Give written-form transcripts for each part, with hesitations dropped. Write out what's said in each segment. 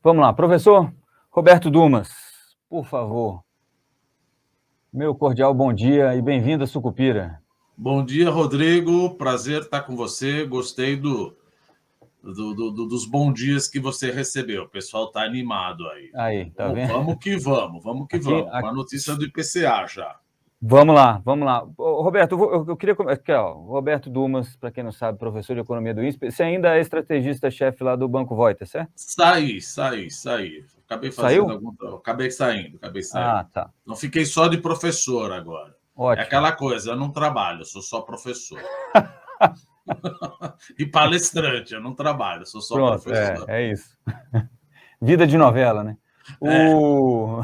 Vamos lá, professor Roberto Dumas, por favor. Meu cordial bom dia e bem-vindo a Sucupira. Bom dia, Rodrigo. Prazer estar com você. Gostei dos bons dias que você recebeu. O pessoal está animado aí. Aí, tá vendo? Vamos que vamos, vamos que Aqui, vamos. Com a notícia do IPCA já. Vamos lá, vamos lá. Ô, Roberto, eu queria começar. Aqui, ó, Roberto Dumas, para quem não sabe, professor de economia do INSPER. Você ainda é estrategista-chefe lá do Banco Voita, certo? Saí. Saiu? Acabei saindo. Ah, tá. Não fiquei só de professor agora. É Ótimo. aquela coisa, eu não trabalho, eu sou só professor. E palestrante, eu não trabalho, eu sou só Pronto, professor. é isso. Vida de novela, né? O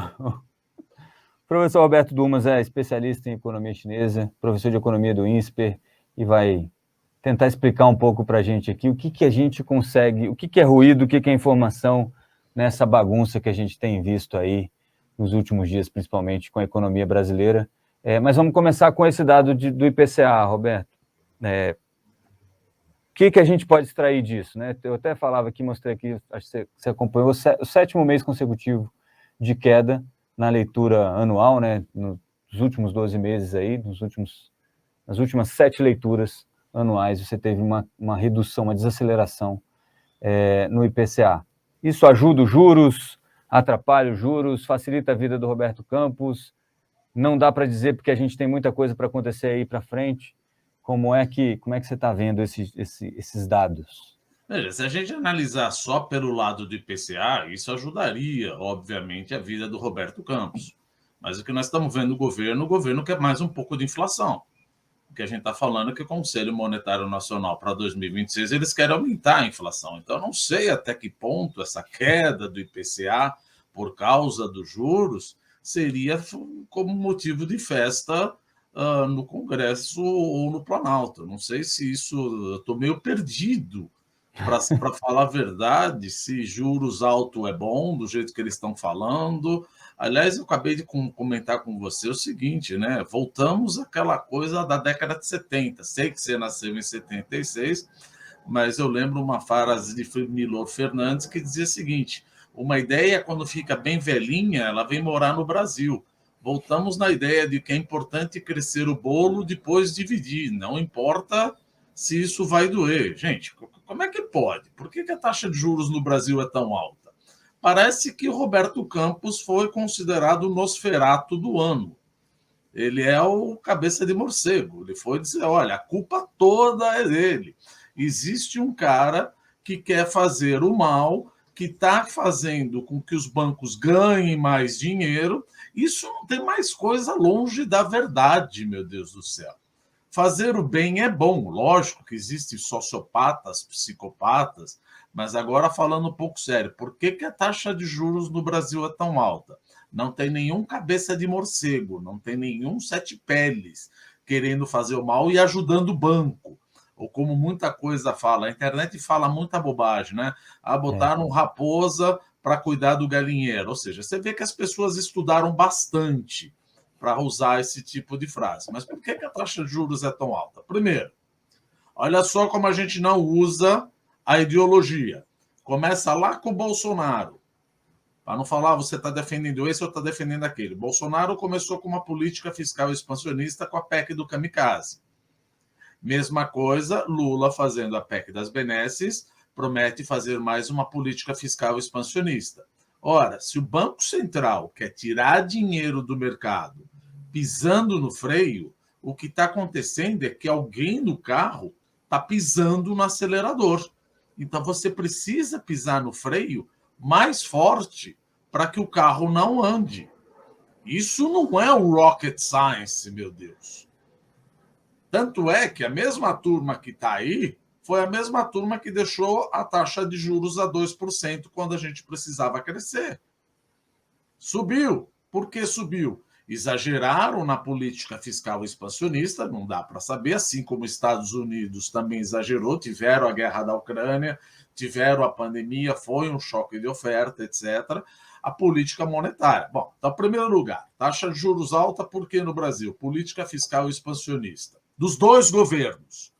professor Roberto Dumas é especialista em economia chinesa, professor de economia do INSPER e vai tentar explicar um pouco para a gente aqui o que a gente consegue, o que é ruído, o que é informação nessa bagunça que a gente tem visto aí nos últimos dias, principalmente com a economia brasileira. Mas vamos começar com esse dado do IPCA, Roberto. O que a gente pode extrair disso, né? Eu até falava aqui, mostrei aqui, acho que você acompanhou, o sétimo mês consecutivo de queda na leitura anual, né? Nos últimos 12 meses aí, nas últimas 7 leituras anuais, você teve uma redução, uma desaceleração no IPCA. Isso ajuda os juros, atrapalha os juros, facilita a vida do Roberto Campos, não dá para dizer porque a gente tem muita coisa para acontecer aí para frente. Como é que você está vendo esses dados? Veja, se a gente analisar só pelo lado do IPCA, isso ajudaria, obviamente, a vida do Roberto Campos. Mas o que nós estamos vendo no governo, o governo quer mais um pouco de inflação. O que a gente está falando é que o Conselho Monetário Nacional para 2026 eles querem aumentar a inflação. Então, eu não sei até que ponto essa queda do IPCA por causa dos juros seria como motivo de festa no Congresso ou no Planalto. Não sei se isso. Estou meio perdido para falar a verdade, se juros alto é bom, do jeito que eles estão falando. Aliás, eu acabei de comentar com você o seguinte, né? Voltamos àquela coisa da década de 70. Sei que você nasceu em 76, mas eu lembro uma frase de Milor Fernandes que dizia o seguinte: uma ideia, quando fica bem velhinha, ela vem morar no Brasil. Voltamos na ideia de que é importante crescer o bolo, depois dividir. Não importa se isso vai doer. Gente, como é que pode? Por que a taxa de juros no Brasil é tão alta? Parece que o Roberto Campos foi considerado o Nosferatu do ano. Ele é o cabeça de morcego. Ele foi dizer, olha, a culpa toda é dele. Existe um cara que quer fazer o mal, que está fazendo com que os bancos ganhem mais dinheiro. Isso não tem mais coisa longe da verdade, meu Deus do céu. Fazer o bem é bom, lógico que existem sociopatas, psicopatas, mas agora falando um pouco sério, por que a taxa de juros no Brasil é tão alta? Não tem nenhum cabeça de morcego, não tem nenhum sete peles querendo fazer o mal e ajudando o banco. Ou como muita coisa fala, a internet fala muita bobagem, né? Botaram raposa para cuidar do galinheiro. Ou seja, você vê que as pessoas estudaram bastante para usar esse tipo de frase. Mas por que a taxa de juros é tão alta? Primeiro, olha só como a gente não usa a ideologia. Começa lá com o Bolsonaro. Para não falar, você está defendendo esse ou está defendendo aquele. Bolsonaro começou com uma política fiscal expansionista com a PEC do kamikaze. Mesma coisa, Lula fazendo a PEC das benesses, promete fazer mais uma política fiscal expansionista. Ora, se o Banco Central quer tirar dinheiro do mercado pisando no freio, o que está acontecendo é que alguém no carro está pisando no acelerador. Então você precisa pisar no freio mais forte para que o carro não ande. Isso não é um rocket science, meu Deus. Tanto é que a mesma turma que está aí foi a mesma turma que deixou a taxa de juros a 2% quando a gente precisava crescer. Subiu. Por que subiu? Exageraram na política fiscal expansionista, não dá para saber, assim como os Estados Unidos também exagerou, tiveram a guerra da Ucrânia, tiveram a pandemia, foi um choque de oferta, etc. A política monetária. Bom, então, em primeiro lugar, taxa de juros alta, por que no Brasil? Política fiscal expansionista. Dos dois governos.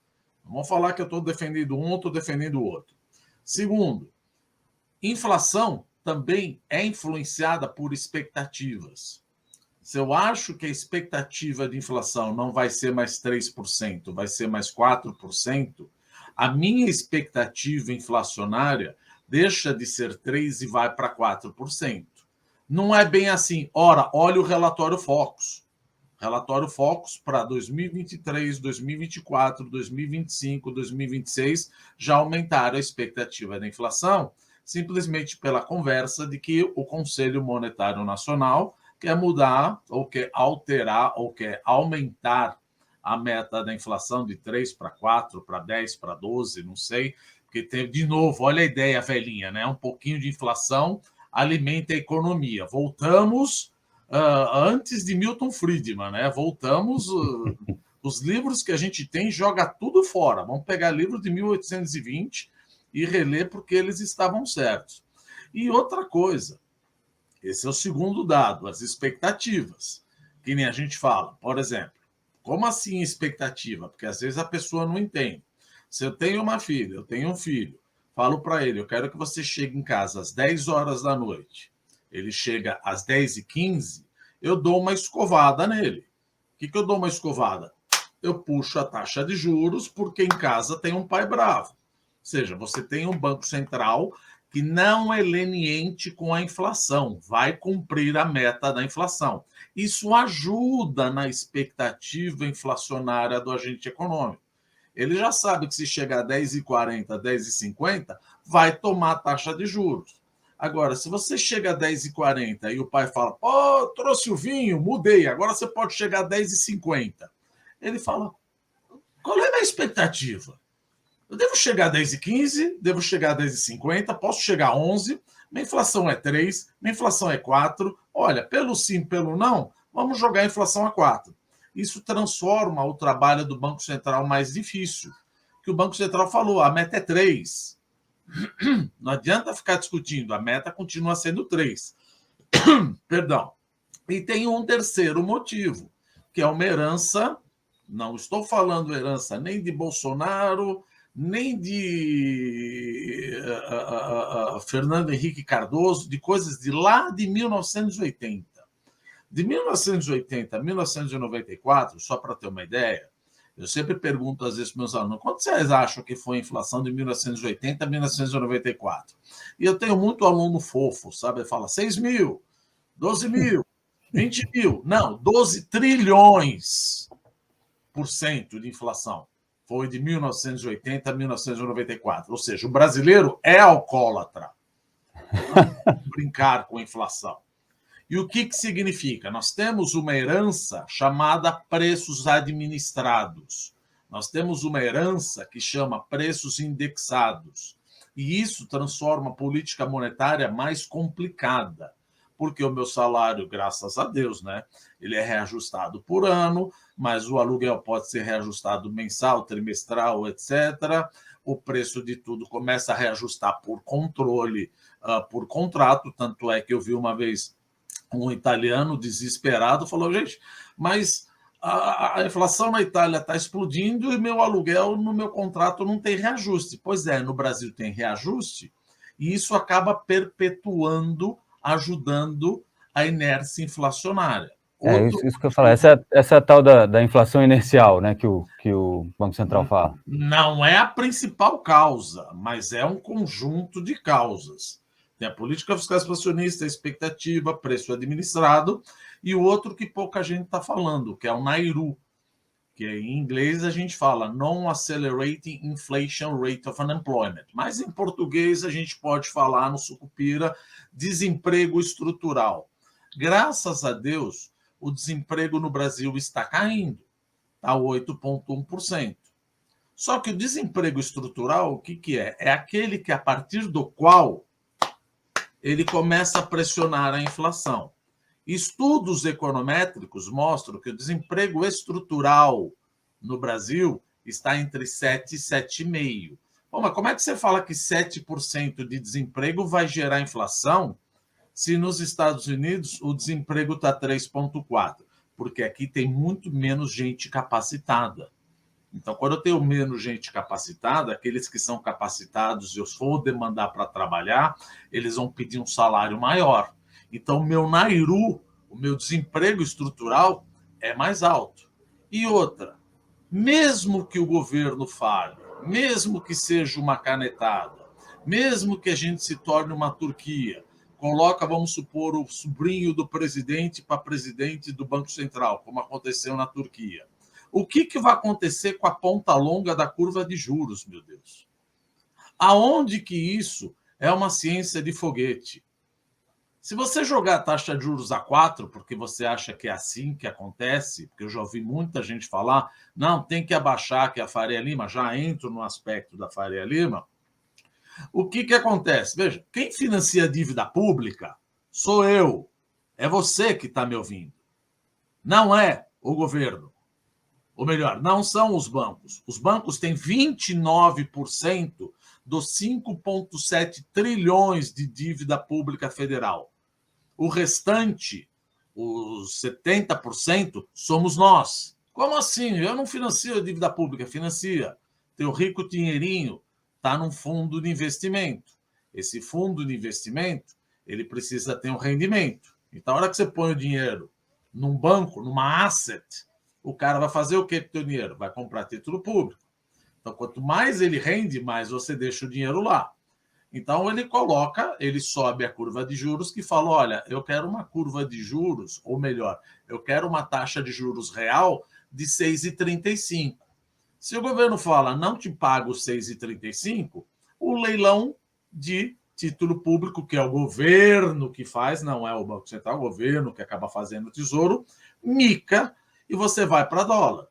Não vamos falar que eu estou defendendo um ou estou defendendo o outro. Segundo, inflação também é influenciada por expectativas. Se eu acho que a expectativa de inflação não vai ser mais 3%, vai ser mais 4%, a minha expectativa inflacionária deixa de ser 3% e vai para 4%. Não é bem assim. Ora, olha o relatório Focus. Relatório Focus para 2023, 2024, 2025, 2026 já aumentaram a expectativa da inflação, simplesmente pela conversa de que o Conselho Monetário Nacional quer mudar, ou quer alterar, ou quer aumentar a meta da inflação de 3 para 4, para 10, para 12, não sei, porque tem, de novo, olha a ideia velhinha, né? Um pouquinho de inflação alimenta a economia. Voltamos antes de Milton Friedman, né? Voltamos, os livros que a gente tem joga tudo fora. Vamos pegar livros de 1820 e reler porque eles estavam certos. E outra coisa, esse é o segundo dado, as expectativas, que nem a gente fala. Por exemplo, como assim expectativa? Porque às vezes a pessoa não entende. Se eu tenho uma filha, eu tenho um filho, falo para ele, eu quero que você chegue em casa às 10 horas da noite. Ele chega às 10h15, eu dou uma escovada nele. O que eu dou uma escovada? Eu puxo a taxa de juros porque em casa tem um pai bravo. Ou seja, você tem um Banco Central que não é leniente com a inflação, vai cumprir a meta da inflação. Isso ajuda na expectativa inflacionária do agente econômico. Ele já sabe que se chegar a 10h40, 10h50, vai tomar taxa de juros. Agora, se você chega a 10h40 e o pai fala, trouxe o vinho, mudei, agora você pode chegar a 10h50. Ele fala, qual é a minha expectativa? Eu devo chegar a 10h15, devo chegar a 10h50, posso chegar a 11, minha inflação é 3, minha inflação é 4. Olha, pelo sim, pelo não, vamos jogar a inflação a 4. Isso transforma o trabalho do Banco Central mais difícil. Que o Banco Central falou, a meta é 3. Não adianta ficar discutindo, a meta continua sendo 3. Perdão. E tem um terceiro motivo, que é uma herança, não estou falando herança nem de Bolsonaro, nem de Fernando Henrique Cardoso, de coisas de lá de 1980. De 1980 a 1994, só para ter uma ideia, eu sempre pergunto às vezes para meus alunos, quanto vocês acham que foi a inflação de 1980 a 1994? E eu tenho muito aluno fofo, sabe? Fala 6 mil, 12 mil, 20 mil. Não, 12 trilhões por cento de inflação. Foi de 1980 a 1994. Ou seja, o brasileiro é alcoólatra. Não brincar com a inflação. E o que significa? Nós temos uma herança chamada preços administrados. Nós temos uma herança que chama preços indexados. E isso transforma a política monetária mais complicada. Porque o meu salário, graças a Deus, né, ele é reajustado por ano, mas o aluguel pode ser reajustado mensal, trimestral, etc. O preço de tudo começa a reajustar por controle, por contrato. Tanto é que eu vi uma vez um italiano desesperado falou, gente, mas a inflação na Itália está explodindo e meu aluguel no meu contrato não tem reajuste. Pois é, no Brasil tem reajuste e isso acaba perpetuando, ajudando a inércia inflacionária. Isso que eu falo. Essa é a tal da inflação inercial, né, que o Banco Central fala. Não é a principal causa, mas é um conjunto de causas. Tem a política fiscal expansionista, a expectativa, preço administrado, e o outro que pouca gente está falando, que é o NAIRU, que em inglês a gente fala Non-Accelerating Inflation Rate of Unemployment. Mas em português a gente pode falar no sucupira desemprego estrutural. Graças a Deus, o desemprego no Brasil está caindo, está 8,1%. Só que o desemprego estrutural, o que é? É aquele que, a partir do qual ele começa a pressionar a inflação. Estudos econométricos mostram que o desemprego estrutural no Brasil está entre 7% e 7,5%. Bom, mas como é que você fala que 7% de desemprego vai gerar inflação se nos Estados Unidos o desemprego está 3,4%? Porque aqui tem muito menos gente capacitada. Então, quando eu tenho menos gente capacitada, aqueles que são capacitados, eu for demandar para trabalhar, eles vão pedir um salário maior. Então, o meu Nairu, o meu desemprego estrutural é mais alto. E outra, mesmo que o governo fale, mesmo que seja uma canetada, mesmo que a gente se torne uma Turquia, coloca, vamos supor, o sobrinho do presidente para presidente do Banco Central, como aconteceu na Turquia. O que vai acontecer com a ponta longa da curva de juros, meu Deus? Aonde que isso é uma ciência de foguete? Se você jogar a taxa de juros a 4, porque você acha que é assim que acontece, porque eu já ouvi muita gente falar, não, tem que abaixar, que a Faria Lima, já entro no aspecto da Faria Lima, o que acontece? Veja, quem financia a dívida pública sou eu, é você que está me ouvindo, não é o governo. Ou melhor, não são os bancos. Os bancos têm 29% dos 5,7 trilhões de dívida pública federal. O restante, os 70%, somos nós. Como assim? Eu não financio a dívida pública, financia. Teu rico dinheirinho está num fundo de investimento. Esse fundo de investimento, ele precisa ter um rendimento. Então, a hora que você põe o dinheiro num banco, numa asset, o cara vai fazer o que com o teu dinheiro? Vai comprar título público. Então, quanto mais ele rende, mais você deixa o dinheiro lá. Então, ele sobe a curva de juros que fala, olha, eu quero uma curva de juros, ou melhor, eu quero uma taxa de juros real de 6,35. Se o governo fala, não te pago 6,35, o leilão de título público, que é o governo que faz, não é o Banco Central, é o governo que acaba fazendo o tesouro, mica e você vai para dólar.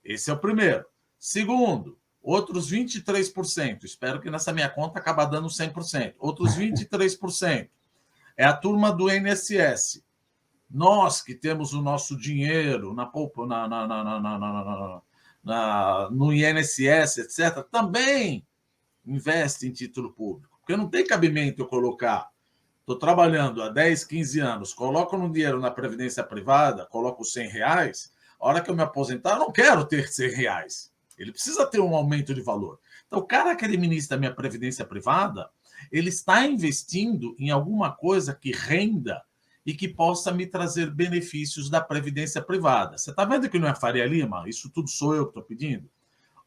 Esse é o primeiro. Segundo, outros 23%, espero que nessa minha conta acabe dando 100%, outros 23% é a turma do INSS. Nós que temos o nosso dinheiro no INSS, etc., também investe em título público. Porque não tem cabimento eu colocar, estou trabalhando há 10, 15 anos, coloco no dinheiro na previdência privada, coloco R$100, a hora que eu me aposentar, eu não quero ter R$100. Ele precisa ter um aumento de valor. Então, o cara que administra a minha previdência privada, ele está investindo em alguma coisa que renda e que possa me trazer benefícios da previdência privada. Você está vendo que não é Faria Lima? Isso tudo sou eu que estou pedindo.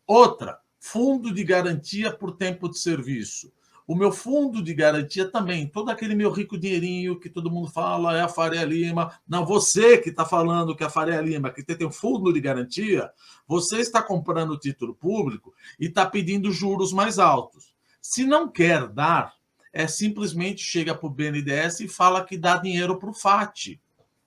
Outra, fundo de garantia por tempo de serviço. O meu fundo de garantia também, todo aquele meu rico dinheirinho que todo mundo fala é a Faria Lima. Não, você que está falando que a Faria Lima, que tem um fundo de garantia, você está comprando o título público e está pedindo juros mais altos. Se não quer dar, simplesmente chega para o BNDES e fala que dá dinheiro para o FAT.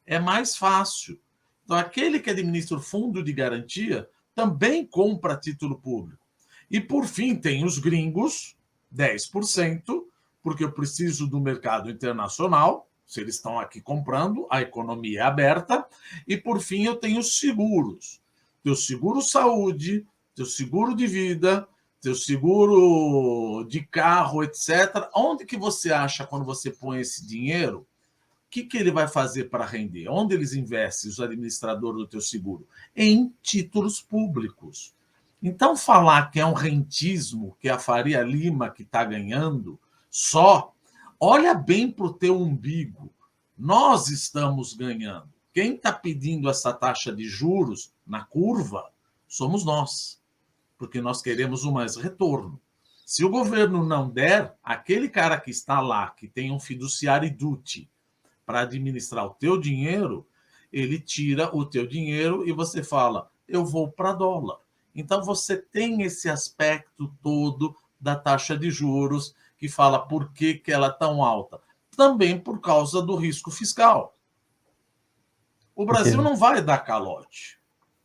É mais fácil. Então, aquele que administra o fundo de garantia também compra título público. E, por fim, tem os gringos, 10%, porque eu preciso do mercado internacional, se eles estão aqui comprando, a economia é aberta. E, por fim, eu tenho os seguros. Teu seguro saúde, teu seguro de vida, teu seguro de carro, etc. Onde que você acha, quando você põe esse dinheiro, o que ele vai fazer para render? Onde eles investem, os administradores do teu seguro? Em títulos públicos. Então, falar que é um rentismo, que é a Faria Lima que está ganhando, só, olha bem para o teu umbigo. Nós estamos ganhando. Quem está pedindo essa taxa de juros na curva somos nós, porque nós queremos o mais retorno. Se o governo não der, aquele cara que está lá, que tem um fiduciário duty para administrar o teu dinheiro, ele tira o teu dinheiro e você fala, eu vou para dólar. Então, você tem esse aspecto todo da taxa de juros que fala por que ela é tão alta. Também por causa do risco fiscal. O Brasil não vai dar calote.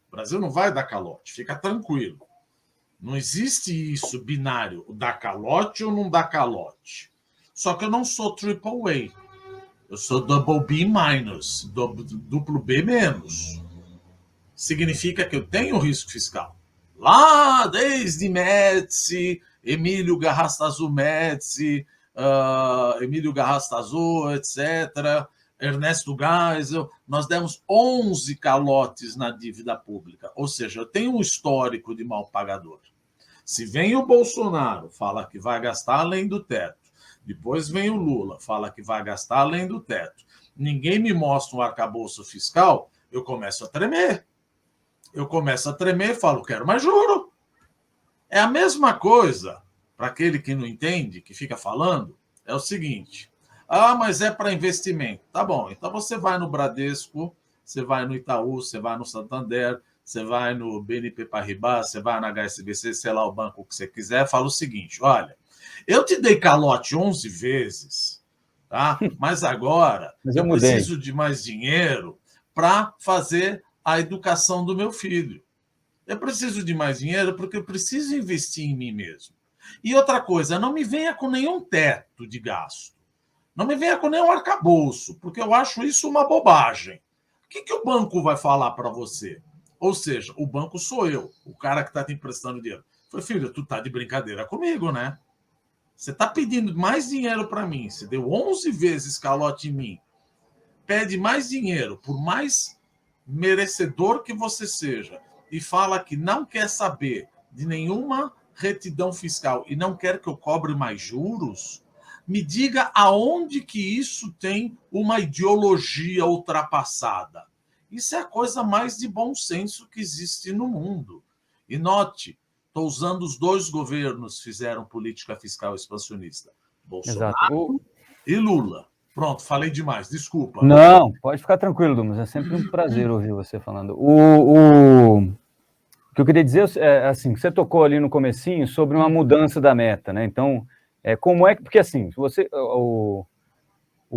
O Brasil não vai dar calote, fica tranquilo. Não existe isso binário, dá calote ou não dá calote. Só que eu não sou triple A. Eu sou double B minus, duplo B menos. Significa que eu tenho risco fiscal. Lá desde Médici, Emílio Garrastazu Médici, Emílio Garrastazu, etc., Ernesto Geisel, nós demos 11 calotes na dívida pública. Ou seja, eu tenho um histórico de mal pagador. Se vem o Bolsonaro, fala que vai gastar além do teto. Depois vem o Lula, fala que vai gastar além do teto. Ninguém me mostra um arcabouço fiscal, eu começo a tremer. Eu começo a tremer e falo, quero mais juro. É a mesma coisa, para aquele que não entende, que fica falando, é o seguinte... mas é para investimento. Tá bom, então você vai no Bradesco, você vai no Itaú, você vai no Santander, você vai no BNP Paribas, você vai na HSBC, sei lá, o banco que você quiser, fala o seguinte, olha, eu te dei calote 11 vezes, tá? Mas agora eu preciso de mais dinheiro para fazer a educação do meu filho. Eu preciso de mais dinheiro porque eu preciso investir em mim mesmo. E outra coisa, não me venha com nenhum teto de gasto. Não me venha com nenhum arcabouço, porque eu acho isso uma bobagem. O que o banco vai falar para você? Ou seja, o banco sou eu, o cara que está te emprestando dinheiro. Eu falei, filho, tu tá de brincadeira comigo, né? Você está pedindo mais dinheiro para mim, você deu 11 vezes calote em mim, pede mais dinheiro, por mais merecedor que você seja, e fala que não quer saber de nenhuma retidão fiscal e não quer que eu cobre mais juros... Me diga aonde que isso tem uma ideologia ultrapassada. Isso é a coisa mais de bom senso que existe no mundo. E note, estou usando os dois governos que fizeram política fiscal expansionista. Bolsonaro e Lula. Pronto, falei demais, desculpa. Não, pode ficar tranquilo, Dumas. É sempre um prazer ouvir você falando. O que eu queria dizer é assim, você tocou ali no comecinho sobre uma mudança da meta, né? Então... como é que... Porque, assim, o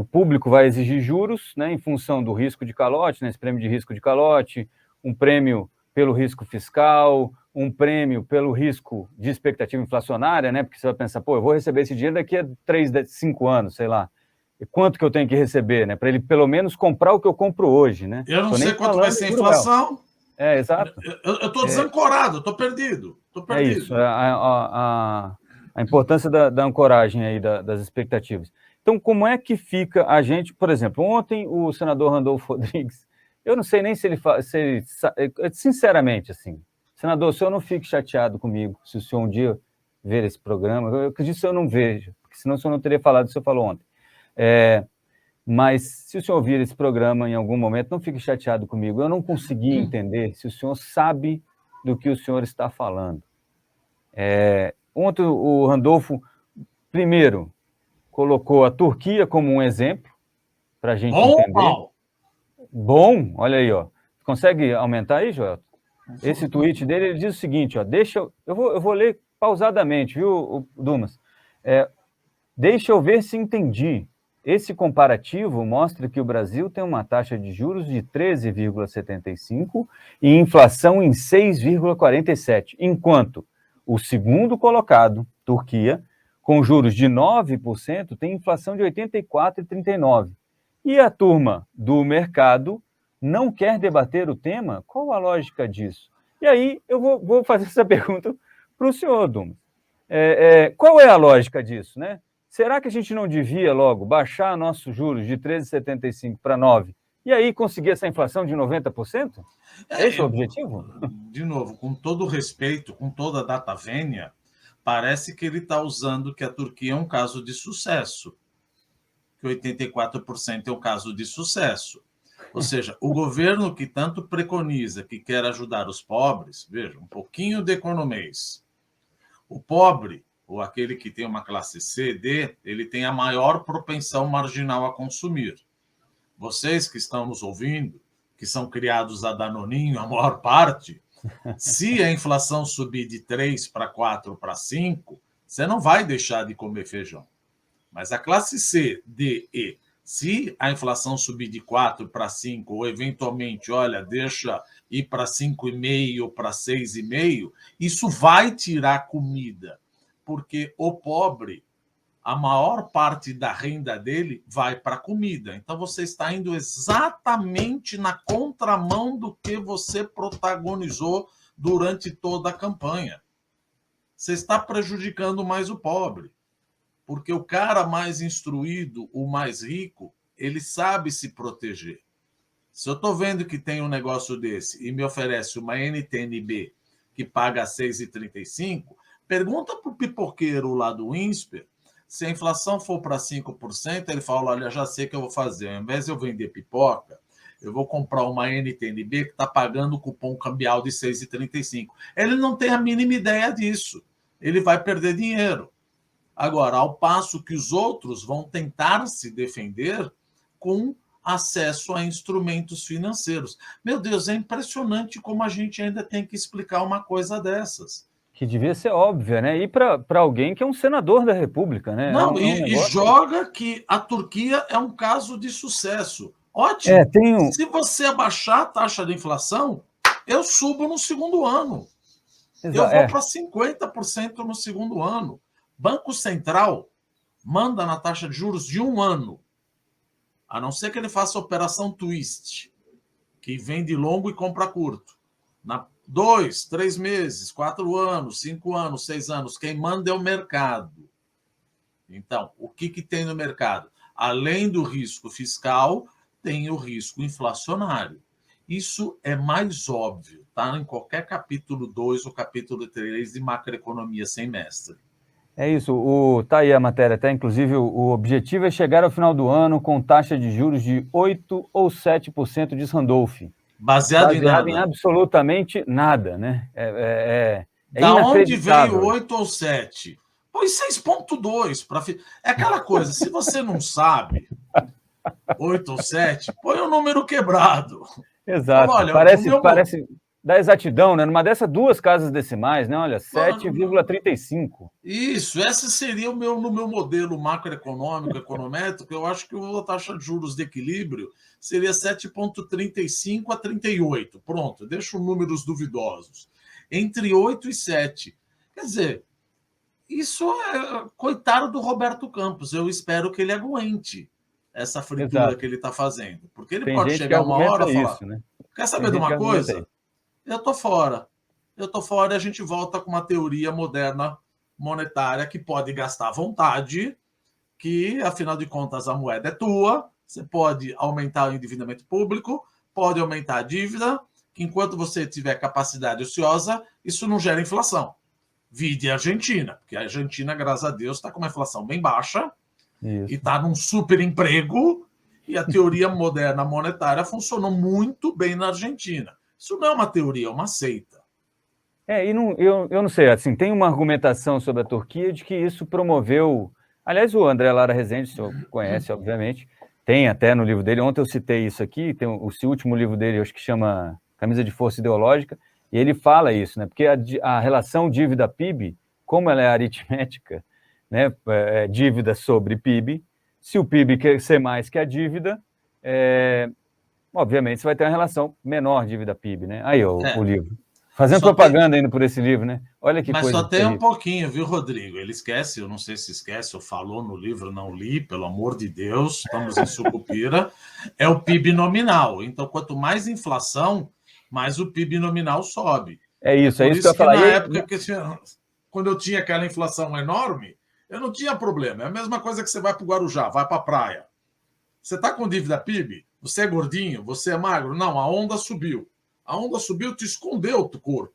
público vai exigir juros, né, em função do risco de calote, né, esse prêmio de risco de calote, um prêmio pelo risco fiscal, um prêmio pelo risco de expectativa inflacionária, né, porque você vai pensar, eu vou receber esse dinheiro daqui a 3, 5 anos, sei lá. E quanto que eu tenho que receber, né, para ele pelo menos comprar o que eu compro hoje, né? Eu não sei quanto vai ser a inflação. Exato. Eu estou desancorado, estou perdido. É isso, a importância da ancoragem aí das expectativas. Então, como é que fica a gente, por exemplo, ontem o senador Randolfo Rodrigues, eu não sei nem se ele sinceramente, assim, senador, o senhor não fique chateado comigo, se o senhor um dia ver esse programa, eu acredito que o senhor não veja, porque senão o senhor não teria falado o que o senhor falou ontem. Mas se o senhor ouvir esse programa em algum momento, não fique chateado comigo, eu não consegui entender se o senhor sabe do que o senhor está falando. Ontem o Randolfo, primeiro, colocou a Turquia como um exemplo, para a gente entender. Bom, olha aí, ó. Consegue aumentar aí, Joel? Esse tweet dele, ele diz o seguinte, ó, eu vou ler pausadamente, viu, Dumas? Deixa eu ver se entendi. Esse comparativo mostra que o Brasil tem uma taxa de juros de 13,75 e inflação em 6,47, enquanto o segundo colocado, Turquia, com juros de 9%, tem inflação de 84,39. E a turma do mercado não quer debater o tema? Qual a lógica disso? E aí eu vou fazer essa pergunta para o senhor, Dumas. Qual é a lógica disso, né? Será que a gente não devia logo baixar nossos juros de 13,75 para 9 e aí conseguir essa inflação de 90%? Esse é o objetivo? De novo, com todo respeito, com toda a data vênia, parece que ele está usando que a Turquia é um caso de sucesso, que 84% é um caso de sucesso. Ou seja, o governo que tanto preconiza, que quer ajudar os pobres, veja, um pouquinho de economês. O pobre, ou aquele que tem uma classe C, D, ele tem a maior propensão marginal a consumir. Vocês que estão nos ouvindo, que são criados a Danoninho, a maior parte, se a inflação subir de 3 para 4 para 5, você não vai deixar de comer feijão. Mas a classe C, D, E, se a inflação subir de 4 para 5, ou eventualmente, deixa ir para 5,5 para 6,5, isso vai tirar comida, porque o pobre, a maior parte da renda dele vai para comida. Então, você está indo exatamente na contramão do que você protagonizou durante toda a campanha. Você está prejudicando mais o pobre, porque o cara mais instruído, o mais rico, ele sabe se proteger. Se eu estou vendo que tem um negócio desse e me oferece uma NTNB que paga 6,35, pergunta para o pipoqueiro lá do INSPER, se a inflação for para 5%, ele fala, olha, já sei o que eu vou fazer. Ao invés de eu vender pipoca, eu vou comprar uma NTNB que está pagando o cupom cambial de 6,35. Ele não tem a mínima ideia disso. Ele vai perder dinheiro. Agora, ao passo que os outros vão tentar se defender com acesso a instrumentos financeiros. Meu Deus, é impressionante como a gente ainda tem que explicar uma coisa dessas. Que devia ser óbvia, né? E para alguém que é um senador da República, né? Não, e joga que a Turquia é um caso de sucesso. Ótimo. Se você abaixar a taxa de inflação, eu subo no segundo ano. Eu vou para 50% no segundo ano. Banco Central manda na taxa de juros de 1 ano, a não ser que ele faça operação twist, que vende longo e compra curto. 2, 3 meses, 4 anos, 5 anos, 6 anos, quem manda é o mercado. Então, o que tem no mercado? Além do risco fiscal, tem o risco inflacionário. Isso é mais óbvio, tá? Em qualquer capítulo 2 ou capítulo 3 de macroeconomia sem mestre. É isso, tá aí a matéria, tá? Inclusive, o objetivo é chegar ao final do ano com taxa de juros de 8 ou 7%, diz Randolph. Baseado em nada. Em absolutamente nada, né? Da onde veio 8 ou 7? Põe 6,2. É aquela coisa, se você não sabe 8 ou 7, põe um número quebrado. Exato. Fala, olha, parece da exatidão, né? Numa dessas 2 casas decimais, né? Olha, 7,35. Isso, esse seria no meu modelo macroeconômico, econométrico, eu acho que a taxa de juros de equilíbrio seria 7,35 a 38. Pronto, deixo números duvidosos. Entre 8 e 7. Quer dizer, isso é coitado do Roberto Campos. Eu espero que ele aguente essa fritura que ele está fazendo. Porque ele pode chegar uma hora e falar, isso, né? Quer saber de uma coisa? Eu estou fora. E a gente volta com uma teoria moderna monetária que pode gastar à vontade, que, afinal de contas, a moeda é tua, você pode aumentar o endividamento público, pode aumentar a dívida, que enquanto você tiver capacidade ociosa, isso não gera inflação. Vide a Argentina, porque a Argentina, graças a Deus, está com uma inflação bem baixa e está num super emprego, e a teoria moderna monetária funcionou muito bem na Argentina. Isso não é uma teoria, é uma seita. Eu não sei, assim, tem uma argumentação sobre a Turquia de que isso promoveu... Aliás, o André Lara Rezende, o senhor conhece, obviamente, tem até no livro dele, ontem eu citei isso aqui, tem o último livro dele, acho que chama Camisa de Força Ideológica, e ele fala isso, né? Porque a relação dívida-PIB, como ela é aritmética, né? Dívida sobre PIB, se o PIB crescer mais que a dívida, obviamente você vai ter uma relação menor dívida-PIB, né? Aí, o livro. Fazendo propaganda indo por esse livro, né? Olha que coisa. Mas só tem um pouquinho, viu, Rodrigo? Ele esquece, eu não sei se esquece ou falou no livro, não li, pelo amor de Deus, estamos em Sucupira. É o PIB nominal. Então, quanto mais inflação, mais o PIB nominal sobe. É isso que eu ia falar. Na época, quando eu tinha aquela inflação enorme, eu não tinha problema. É a mesma coisa que você vai para o Guarujá, vai para a praia. Você está com dívida PIB? Você é gordinho? Você é magro? Não, a onda subiu. A onda subiu, te escondeu o corpo.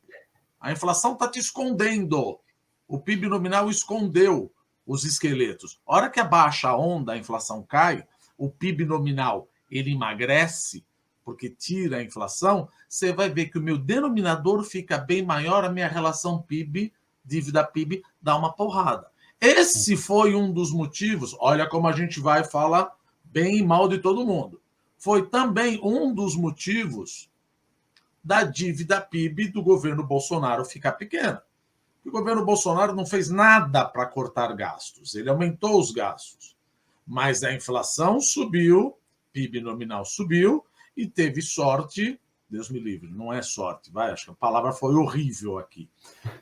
A inflação está te escondendo. O PIB nominal escondeu os esqueletos. A hora que abaixa a onda, a inflação cai, o PIB nominal ele emagrece, porque tira a inflação, você vai ver que o meu denominador fica bem maior, a minha relação PIB, dívida PIB, dá uma porrada. Esse foi um dos motivos, olha como a gente vai falar bem e mal de todo mundo. Foi também um dos motivos da dívida PIB do governo Bolsonaro ficar pequena. O governo Bolsonaro não fez nada para cortar gastos, ele aumentou os gastos. Mas a inflação subiu, PIB nominal subiu e teve sorte, Deus me livre, não é sorte, acho que a palavra foi horrível aqui.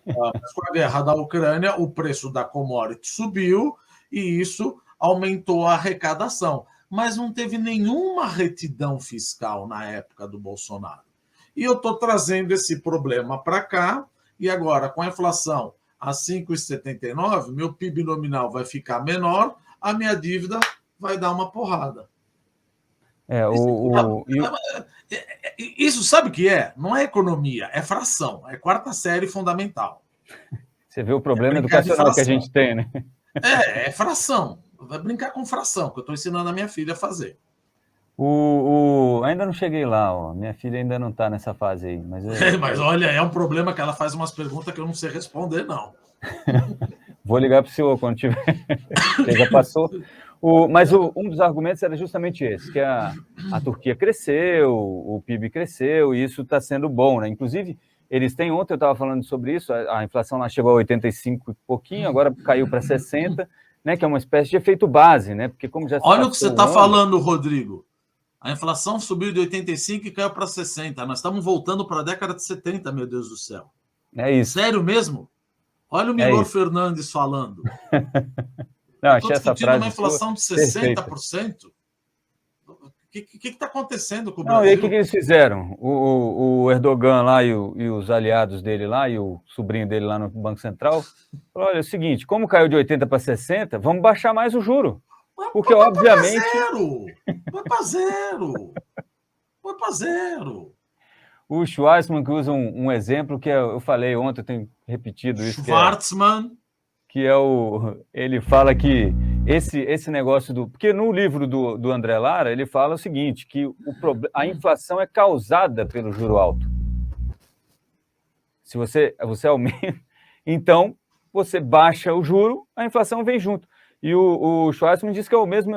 Com a guerra da Ucrânia, o preço da commodity subiu e isso aumentou a arrecadação. Mas não teve nenhuma retidão fiscal na época do Bolsonaro. E eu estou trazendo esse problema para cá, e agora, com a inflação a 5,79, meu PIB nominal vai ficar menor, a minha dívida vai dar uma porrada. Isso sabe o que é? Não é economia, é fração, é quarta série fundamental. Você vê o problema educacional que a gente tem, né? É fração. Vai brincar com fração, que eu estou ensinando a minha filha a fazer. Ainda não cheguei lá, ó. Minha filha ainda não está nessa fase aí. Mas olha, é um problema que ela faz umas perguntas que eu não sei responder, não. Vou ligar para o senhor quando tiver. Você já passou. Mas um dos argumentos era justamente esse, que a Turquia cresceu, o PIB cresceu, e isso está sendo bom, né? Inclusive, eles têm, ontem eu estava falando sobre isso, a inflação lá chegou a 85 e pouquinho, agora caiu para 60, né? Que é uma espécie de efeito base, né? Porque como já olha o que você está falando, Rodrigo. A inflação subiu de 85 e caiu para 60. Nós estamos voltando para a década de 70, meu Deus do céu. É isso. Sério mesmo? Olha o Milor Fernandes falando. Não, achei essa frase uma inflação de 60%. O que está acontecendo com o Brasil? E aí o que eles fizeram? O Erdogan lá e os aliados dele lá, e o sobrinho dele lá no Banco Central, falou, olha, é o seguinte, como caiu de 80 para 60, vamos baixar mais o juro. Porque, obviamente... Vai para zero. Vai para zero. O Schwarzman que usa um exemplo que eu falei ontem, eu tenho repetido isso. Schwarzman. Ele fala que esse negócio porque no livro do André Lara, ele fala o seguinte, que a inflação é causada pelo juro alto. Se você aumenta, então você baixa o juro, a inflação vem junto. E o Schwarzman diz que é o mesmo,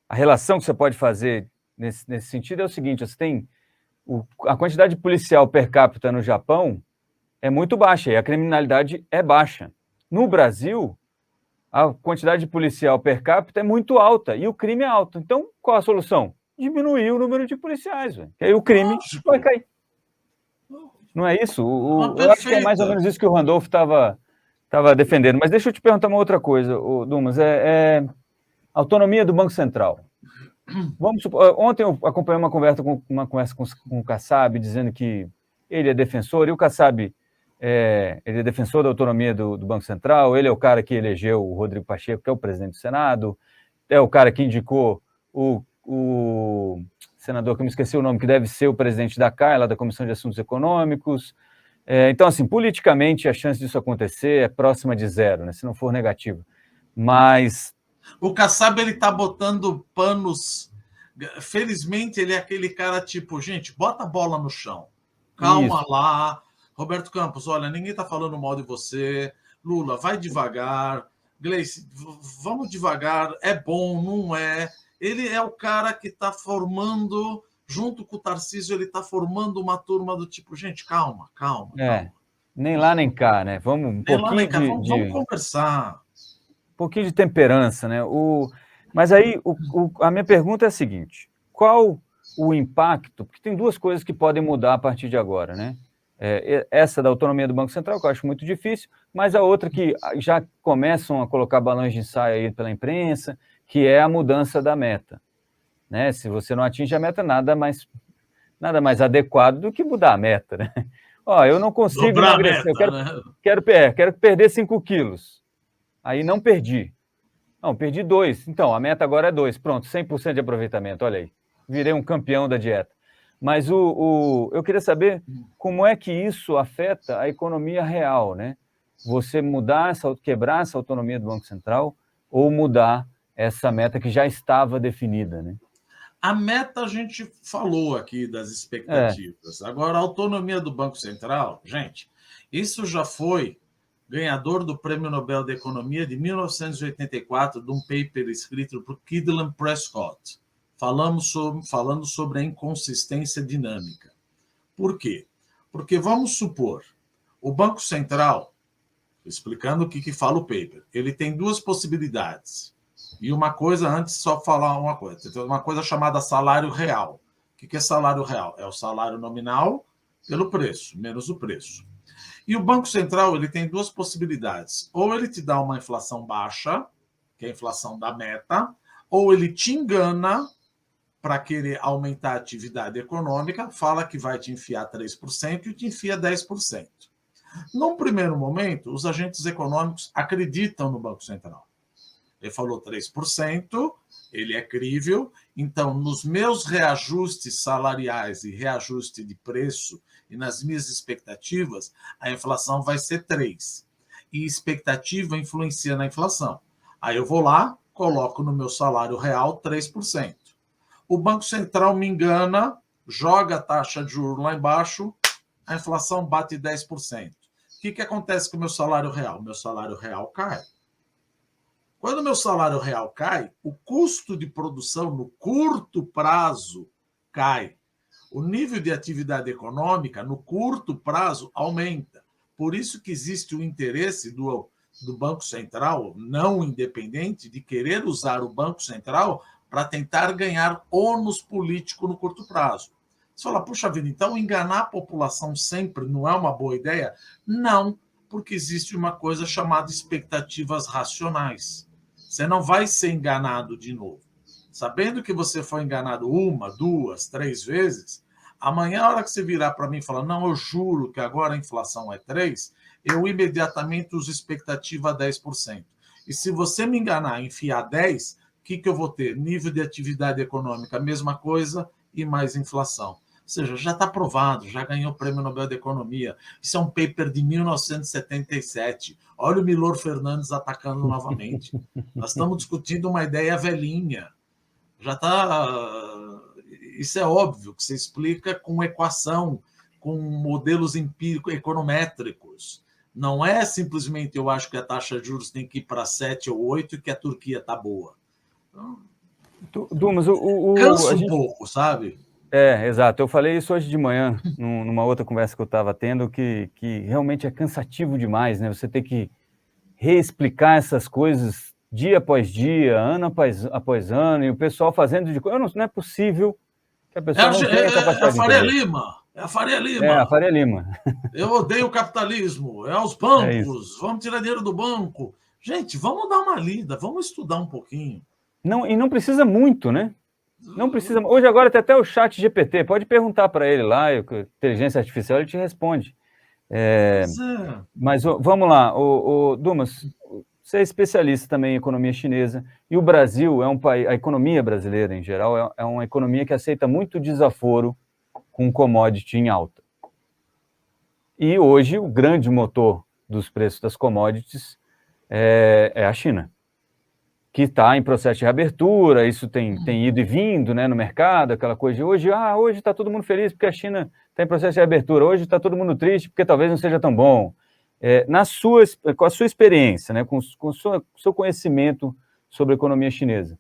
a relação que você pode fazer nesse sentido é o seguinte, você tem a quantidade de policial per capita no Japão é muito baixa, e a criminalidade é baixa. No Brasil, a quantidade de policial per capita é muito alta, e o crime é alto. Então, qual a solução? Diminuir o número de policiais, véio. Que aí o crime vai cair. Não é isso? Eu acho que é mais ou menos isso que o Randolph estava defendendo. Mas deixa eu te perguntar uma outra coisa, Dumas. Autonomia do Banco Central. Vamos supor, ontem eu acompanhei uma conversa com o Kassab, dizendo que ele é defensor, e o Kassab ele é defensor da autonomia do Banco Central, ele é o cara que elegeu o Rodrigo Pacheco, que é o presidente do Senado, é o cara que indicou o senador, que eu me esqueci o nome, que deve ser o presidente da CAI, lá da Comissão de Assuntos Econômicos. Então, assim, politicamente, a chance disso acontecer é próxima de zero, né, se não for negativa. Mas... O Kassab, ele está botando panos... Felizmente, ele é aquele cara tipo, gente, bota a bola no chão. Calma isso. Lá. Roberto Campos, olha, ninguém está falando mal de você. Lula, vai devagar. Gleice, vamos devagar. É bom, não é? Ele é o cara que está formando, junto com o Tarcísio, ele está formando uma turma do tipo, gente, calma. Nem lá nem cá, né? Vamos vamos conversar. Um pouquinho de temperança, né? Mas aí a minha pergunta é a seguinte: qual o impacto? Porque tem duas coisas que podem mudar a partir de agora, né? Essa da autonomia do Banco Central, que eu acho muito difícil, mas a outra que já começam a colocar balões de ensaio aí pela imprensa, que é a mudança da meta, né? Se você não atinge a meta, nada mais adequado do que mudar a meta, né? Eu não consigo emagrecer, eu quero perder 5 quilos. Aí não perdi. Não, perdi 2. Então, a meta agora é 2. Pronto, 100% de aproveitamento, olha aí. Virei um campeão da dieta. Mas eu queria saber como é que isso afeta a economia real, né? Você quebrar essa autonomia do Banco Central ou mudar essa meta que já estava definida, né? A meta a gente falou aqui das expectativas. Agora, a autonomia do Banco Central, gente, isso já foi ganhador do Prêmio Nobel da Economia de 1984, de um paper escrito por Kydland Prescott, falando sobre a inconsistência dinâmica. Por quê? Porque vamos supor, o Banco Central, explicando o que fala o paper, ele tem duas possibilidades. E uma coisa, antes só falar uma coisa, tem uma coisa chamada salário real. O que é salário real? É o salário nominal pelo preço, menos o preço. E o Banco Central, ele tem duas possibilidades. Ou ele te dá uma inflação baixa, que é a inflação da meta, ou ele te engana para querer aumentar a atividade econômica, fala que vai te enfiar 3% e te enfia 10%. Num primeiro momento, os agentes econômicos acreditam no Banco Central. Ele falou 3%, ele é crível. Então, nos meus reajustes salariais e reajuste de preço e nas minhas expectativas, a inflação vai ser 3%. E expectativa influencia na inflação. Aí eu vou lá, coloco no meu salário real 3%. O Banco Central me engana, joga a taxa de juros lá embaixo, a inflação bate 10%. O que acontece com o meu salário real? Meu salário real cai. Quando o meu salário real cai, o custo de produção no curto prazo cai. O nível de atividade econômica no curto prazo aumenta. Por isso que existe o interesse do Banco Central, não independente, de querer usar o Banco Central para tentar ganhar ônus político no curto prazo. Você fala, puxa vida, então enganar a população sempre não é uma boa ideia? Não, porque existe uma coisa chamada expectativas racionais. Você não vai ser enganado de novo. Sabendo que você foi enganado 1, 2, 3 vezes, amanhã, a hora que você virar para mim e falar, não, eu juro que agora a inflação é 3%, eu imediatamente uso expectativa 10%. E se você me enganar e enfiar 10%, o que eu vou ter? Nível de atividade econômica, mesma coisa, e mais inflação. Ou seja, já está provado, já ganhou o Prêmio Nobel de Economia. Isso é um paper de 1977. Olha o Milor Fernandes atacando novamente. Nós estamos discutindo uma ideia velhinha. Já está... Isso é óbvio, que se explica com equação, com modelos empíricos, econométricos. Não é simplesmente eu acho que a taxa de juros tem que ir para 7 ou 8 e que a Turquia está boa. Dumas, cansa um pouco, sabe? Exato. Eu falei isso hoje de manhã, numa outra conversa que eu estava tendo, que realmente é cansativo demais, né? Você ter que reexplicar essas coisas dia após dia, ano após ano, e o pessoal fazendo de coisa. Não é possível que a pessoa não tenha capacidade de entender. É a Faria Lima. É a Faria Lima. Eu odeio o capitalismo. É os bancos. Vamos tirar dinheiro do banco. Gente, vamos dar uma lida, vamos estudar um pouquinho. Não, e não precisa muito, né? Não precisa. Hoje agora tem até o chat GPT. Pode perguntar para ele lá, inteligência artificial, ele te responde. Mas vamos lá, Dumas, você é especialista também em economia chinesa, e o Brasil é um país, a economia brasileira em geral é uma economia que aceita muito desaforo com commodity em alta. E hoje o grande motor dos preços das commodities é a China, que está em processo de reabertura. Isso tem ido e vindo, né, no mercado, aquela coisa de hoje está todo mundo feliz porque a China está em processo de reabertura, hoje está todo mundo triste porque talvez não seja tão bom. Com a sua experiência, né, com o seu conhecimento sobre a economia chinesa,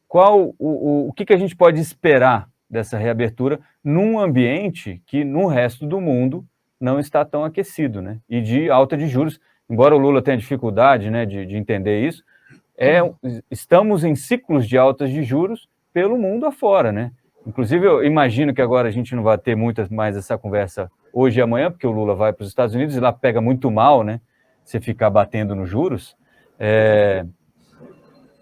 o que a gente pode esperar dessa reabertura num ambiente que no resto do mundo não está tão aquecido, né, e de alta de juros, embora o Lula tenha dificuldade, né, de entender isso, estamos em ciclos de altas de juros pelo mundo afora, né? Inclusive, eu imagino que agora a gente não vai ter muito mais essa conversa hoje e amanhã, porque o Lula vai para os Estados Unidos e lá pega muito mal, né? Você ficar batendo nos juros.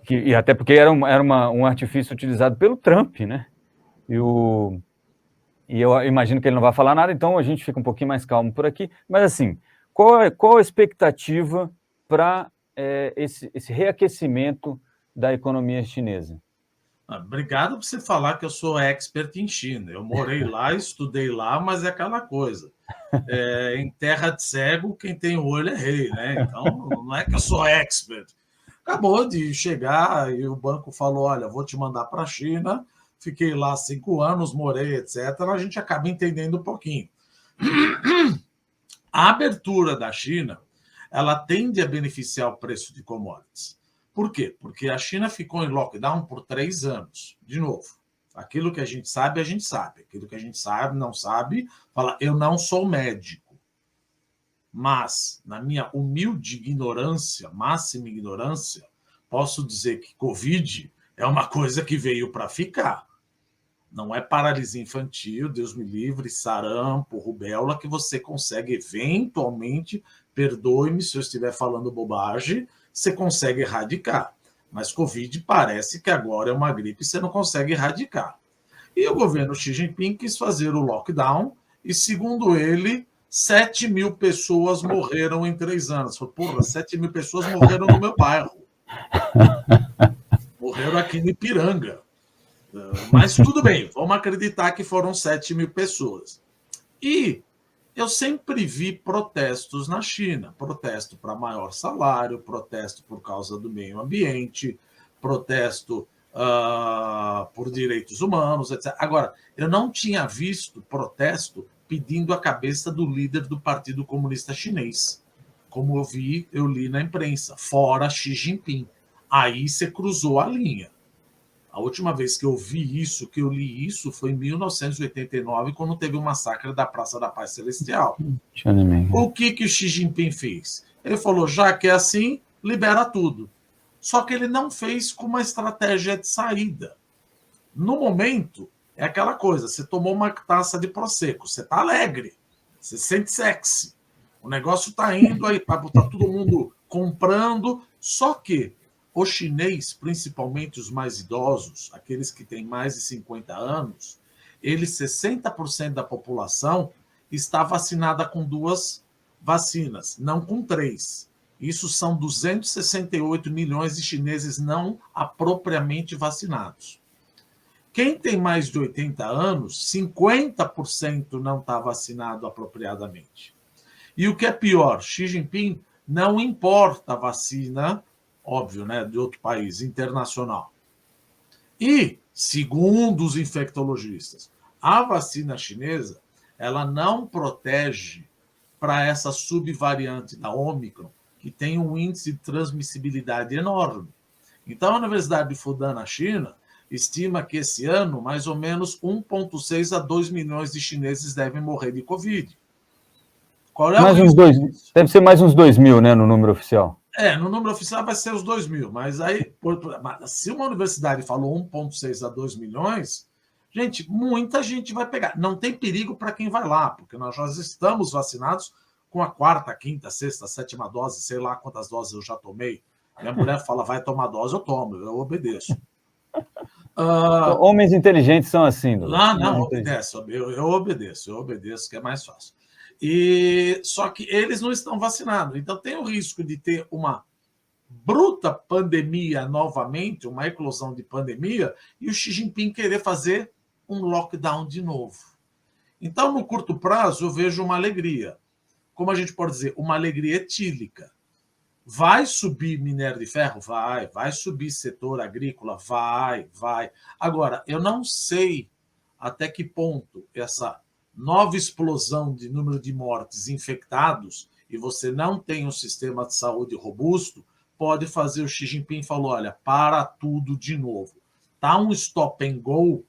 E até porque era um artifício utilizado pelo Trump, né? E eu imagino que ele não vai falar nada, então a gente fica um pouquinho mais calmo por aqui. Mas, assim, qual a expectativa para esse reaquecimento da economia chinesa? Obrigado por você falar que eu sou expert em China. Eu morei lá, estudei lá, mas é aquela coisa. Em terra de cego, quem tem o olho é rei, né? Então, não é que eu sou expert. Acabou de chegar e o banco falou, olha, vou te mandar para a China. Fiquei lá 5 anos, morei, etc. A gente acaba entendendo um pouquinho. A abertura da China, ela tende a beneficiar o preço de commodities. Por quê? Porque a China ficou em lockdown por 3 anos. De novo, aquilo que a gente sabe, a gente sabe. Aquilo que a gente sabe, não sabe, fala, eu não sou médico. Mas, na minha humilde ignorância, máxima ignorância, posso dizer que Covid é uma coisa que veio para ficar. Não é paralisia infantil, Deus me livre, sarampo, rubéola, que você consegue eventualmente, perdoe-me se eu estiver falando bobagem, você consegue erradicar. Mas Covid parece que agora é uma gripe e você não consegue erradicar. E o governo Xi Jinping quis fazer o lockdown e, segundo ele, 7 mil pessoas morreram em 3 anos. Porra, 7 mil pessoas morreram no meu bairro. Morreram aqui aqui no Ipiranga. Mas tudo bem, vamos acreditar que foram 7 mil pessoas. E eu sempre vi protestos na China, protesto para maior salário, protesto por causa do meio ambiente, protesto por direitos humanos, etc. Agora, eu não tinha visto protesto pedindo a cabeça do líder do Partido Comunista Chinês, como eu li na imprensa, fora Xi Jinping. Aí você cruzou a linha. A última vez que eu vi isso, que eu li isso, foi em 1989, quando teve o massacre da Praça da Paz Celestial. O que o Xi Jinping fez? Ele falou, já que é assim, libera tudo. Só que ele não fez com uma estratégia de saída. No momento, é aquela coisa, você tomou uma taça de Prosecco, você está alegre, você sente sexy, o negócio está indo aí, está todo mundo comprando, só que o chinês, principalmente os mais idosos, aqueles que têm mais de 50 anos, eles, 60% da população está vacinada com 2 vacinas, não com 3. Isso são 268 milhões de chineses não apropriadamente vacinados. Quem tem mais de 80 anos, 50% não está vacinado apropriadamente. E o que é pior, Xi Jinping não importa a vacina, óbvio, né, de outro país, internacional. E, segundo os infectologistas, a vacina chinesa, ela não protege para essa subvariante da Ômicron, que tem um índice de transmissibilidade enorme. Então, a Universidade de Fudan, na China, estima que esse ano, mais ou menos 1,6 a 2 milhões de chineses devem morrer de Covid. Qual é mais uns 2, deve ser mais uns 2 mil, né, no número oficial. No número oficial vai ser os 2 mil, mas aí, se uma universidade falou 1,6 a 2 milhões, gente, muita gente vai pegar. Não tem perigo para quem vai lá, porque nós já estamos vacinados com a 4ª, 5ª, 6ª, 7ª dose, sei lá quantas doses eu já tomei. Minha mulher fala, vai tomar dose, eu tomo, eu obedeço. Homens inteligentes são assim. Não, obedece, eu obedeço, que é mais fácil. Só que eles não estão vacinados, então tem o risco de ter uma bruta pandemia novamente, uma eclosão de pandemia, e o Xi Jinping querer fazer um lockdown de novo. Então, no curto prazo, eu vejo uma alegria. Como a gente pode dizer, uma alegria etílica. Vai subir minério de ferro? Vai subir setor agrícola? Vai. Agora, eu não sei até que ponto essa nova explosão de número de mortes infectados e você não tem um sistema de saúde robusto, pode fazer o Xi Jinping falou, olha, para tudo de novo. Tá um stop and go,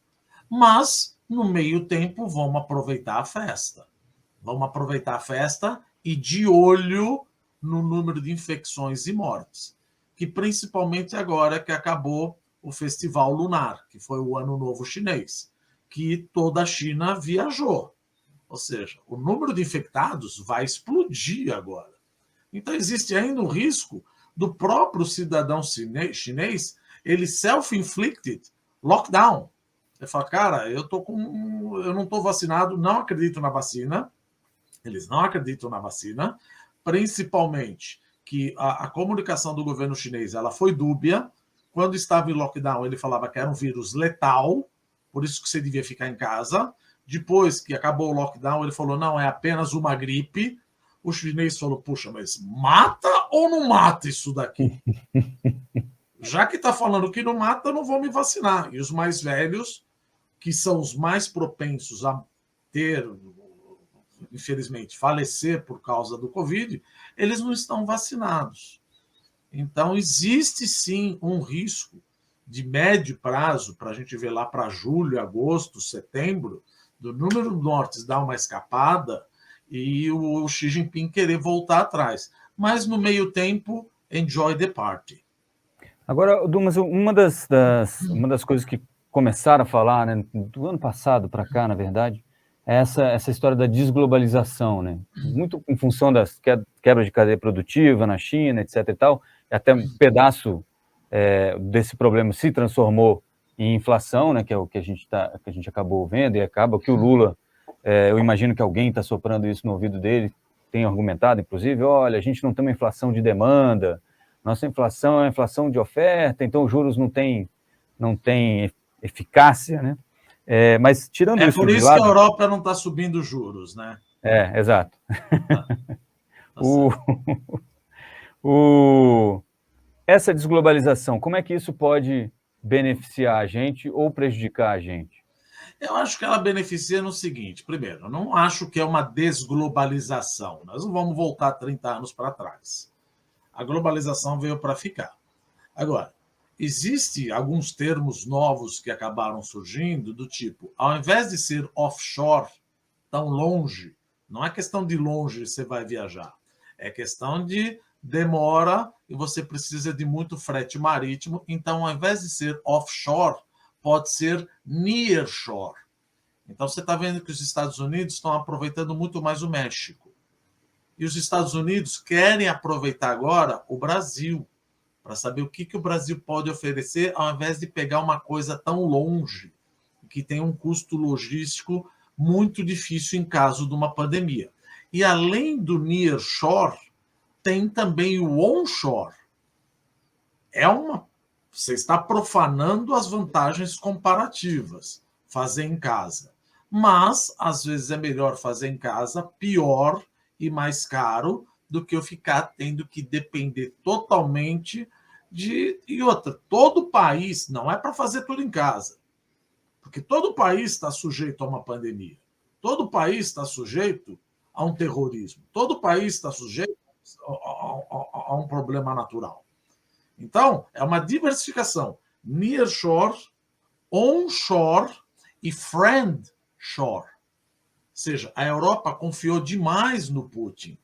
mas no meio tempo vamos aproveitar a festa. Vamos aproveitar a festa e de olho no número de infecções e mortes, que principalmente agora que acabou o Festival Lunar, que foi o Ano Novo Chinês, que toda a China viajou. Ou seja, o número de infectados vai explodir agora. Então, existe ainda um risco do próprio cidadão chinês, ele self-inflicted lockdown. Ele fala, cara, eu não estou vacinado, não acredito na vacina. Eles não acreditam na vacina, principalmente que a comunicação do governo chinês ela foi dúbia. Quando estava em lockdown, ele falava que era um vírus letal, por isso que você devia ficar em casa. Depois que acabou o lockdown, ele falou, não, é apenas uma gripe. O chinês falou, puxa, mas mata ou não mata isso daqui? Já que está falando que não mata, eu não vou me vacinar. E os mais velhos, que são os mais propensos a ter, infelizmente, falecer por causa do Covid, eles não estão vacinados. Então, existe sim um risco de médio prazo, para a gente ver lá para julho, agosto, setembro, do número de mortes dar uma escapada e o Xi Jinping querer voltar atrás. Mas, no meio tempo, enjoy the party. Agora, Dumas, uma das coisas que começaram a falar, né, do ano passado para cá, na verdade, é essa história da desglobalização, né? Muito em função das quebras de cadeia produtiva na China, etc. e tal, até um pedaço desse problema se transformou em inflação, né, que é o que a gente acabou vendo, e acaba que o Lula, eu imagino que alguém está soprando isso no ouvido dele, tem argumentado, inclusive, olha, a gente não tem uma inflação de demanda, nossa inflação é a inflação de oferta, então os juros não tem não tem eficácia, né? Mas tirando isso de lado... É por isso que a Europa não está subindo juros, né? Exato. Tá Essa desglobalização, como é que isso pode beneficiar a gente ou prejudicar a gente? Eu acho que ela beneficia no seguinte: primeiro, eu não acho que é uma desglobalização. Nós não vamos voltar 30 anos para trás. A globalização veio para ficar. Agora, existem alguns termos novos que acabaram surgindo, do tipo, ao invés de ser offshore, tão longe, não é questão de longe você vai viajar, é questão de demora e você precisa de muito frete marítimo. Então, ao invés de ser offshore, pode ser nearshore. Então, você está vendo que os Estados Unidos estão aproveitando muito mais o México. E os Estados Unidos querem aproveitar agora o Brasil, para saber o que o Brasil pode oferecer, ao invés de pegar uma coisa tão longe, que tem um custo logístico muito difícil em caso de uma pandemia. E além do nearshore, tem também o onshore. Você está profanando as vantagens comparativas, fazer em casa. Mas, às vezes, é melhor fazer em casa, pior e mais caro do que eu ficar tendo que depender totalmente de... E outra, todo país, não é para fazer tudo em casa, porque todo país está sujeito a uma pandemia, todo país está sujeito a um terrorismo, todo país está sujeito a um problema natural. Então, é uma diversificação. Nearshore, onshore e friendshore. Ou seja, a Europa confiou demais no Putin.